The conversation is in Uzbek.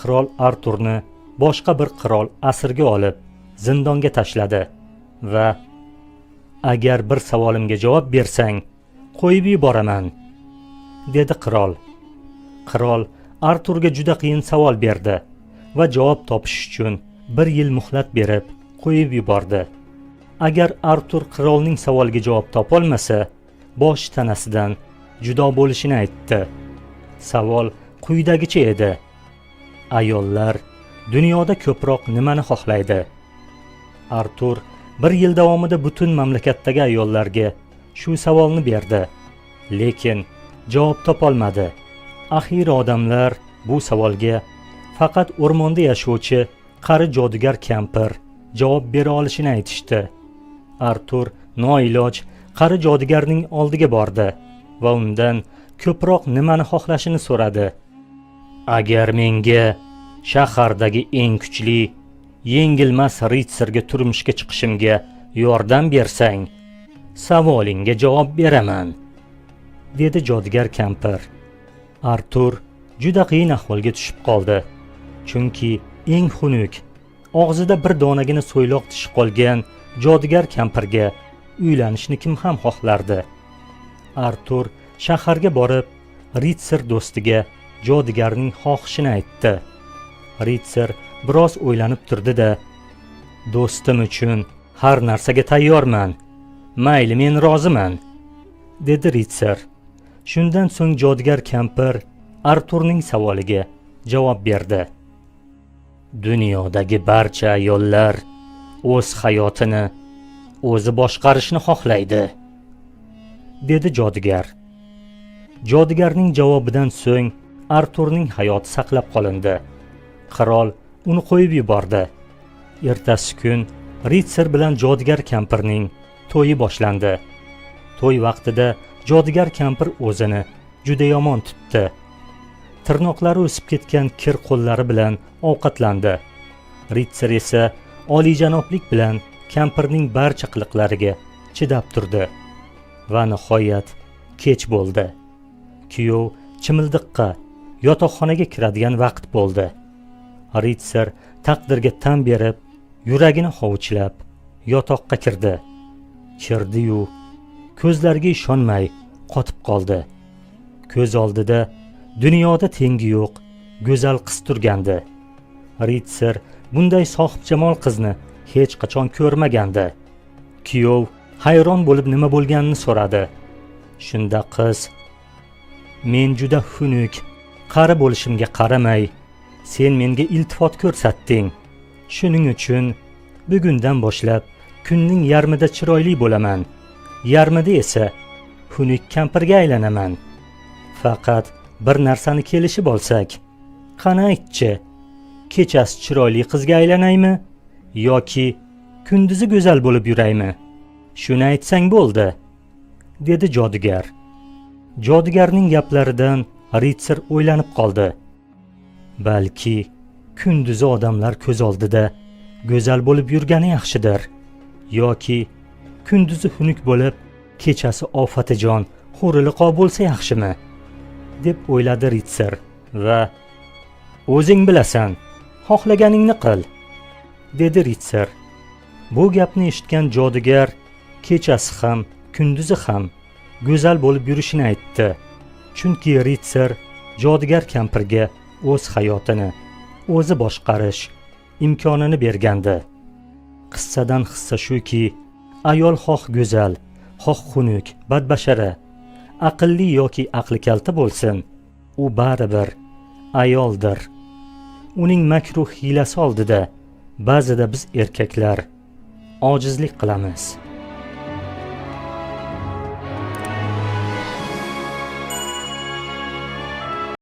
qirol Arturni boshqa bir qirol asirga olib, zindonga tashladi va agar bir savolimga javob bersang, qo'yib yuboraman, dedi qirol. Qirol Arturga juda qiyin savol berdi va javob topish uchun 1 yil muhlat berib qo'yib yubordi. Agar Artur qirolning savoliga javob topolmasa, bosh tanasidan judo bo'lishini aytdi. Savol quyidagicha edi: ayollar dunyoda ko'proq nimani xohlaydi? Artur 1 yil davomida butun mamlakatdagi ayollarga shu savolni berdi, lekin javob topolmadi. Axir odamlar bu savolga faqat o'rmonda yashovchi qari jodugar kampir javob bera olishini aytishdi. Artur noiloj qari jodugarning oldiga bordi va undan ko'proq nimani xohlashini so'radi. Agar menga shahardagi eng kuchli, yengilmas ritsarga turmushga chiqishimga yordam bersang, savolingga javob beraman, dedi jodugar kampir. Artur juda qiyin ahvolga tushib qoldi, chunki eng xunuk, og'zida bir donagina so'yloq tishi qolgan jodugar kampirga uylanishni kim ham xohlardi? Artur shaharga borib, ritsar do'stiga jodugarning xohishini aytdi. Ritsar biroz o'ylanib turdi-da, do'stim uchun har narsaga tayyorman, mayli, men roziman, dedi ritsar. Shundan so'ng jodugar kampir Arturning savoliga javob berdi. Dunyodagi barcha ayollar o'z hayotini o'zi boshqarishni xohlaydi, dedi jodugar. Jodugarning javobidan so'ng Arturning hayoti saqlab qolindi. Qirol uni qo'yib yubordi. Ertasi kun ritsar bilan jodugar kampirning to'yi boshlandi. To'y vaqtida jodugar kampir o'zini juda yomon tutdi. Tirnoqlari o'sib ketgan kir qo'llari bilan ovqatlandi. Ritsar esa oliyjanoblik bilan kampirning barcha qiliqlariga chidab turdi. Va nihoyat kech bo'ldi. Kuyov chimildiqqa, yotoqxonaga kiradigan vaqt bo'ldi. Ritsar taqdirga tan berib, yuragini hovuchlab yotoqqa kirdi. Kirdi-yu ko'zlariga ishonmay qotib qoldi. Ko'z oldida dunyoda tengi yo'q go'zal qiz turgandi. Ritsar bunday sohibjamol qizni hech qachon ko'rmagandi. Kuyov hayron bo'lib nima bo'lganini so'radi. Shunda qiz: men juda xunuk, qari bo'lishimga qaramay, sen menga iltifot ko'rsatding. Shuning uchun bugundan boshlab kunning yarmida chiroyli bo'laman, yarmida esa xunuk kampirga aylanaman. Faqat bir narsani kelishib olsak, qani aytchi, kechasi chiroyli qizga aylanaymi yoki kunduzi go'zal bo'lib yuraymi? Shuni aytsang bo'ldi, dedi jodugar. Jodugarning gaplaridan ritsar o'ylanib qoldi. Balki kunduzi odamlar ko'z oldida go'zal bo'lib yurgani yaxshidir, yoki kunduzi xunuk bo'lib, kechasi ofatijon huriliqo bo'lsa yaxshimi, deb o'yladi ritsar va o'zing bilasan, xohlaganingni qil, dedi ritsar. Bu gapni eshitgan jodugar kechasi ham, kunduzi ham go'zal bo'lib yurishini aytdi. Chunki ritsar jodugar kampirga o'z hayotini o'zi boshqarish imkonini bergandi. Qissadan hissa shuki, ayol xoh go'zal, xoh xunuk, badbashara, aqlli yoki aqli kalta bo'lsin, u baribir ayoldir. Uning makruh hiylasi oldida ba'zida biz erkaklar ojizlik qilamiz.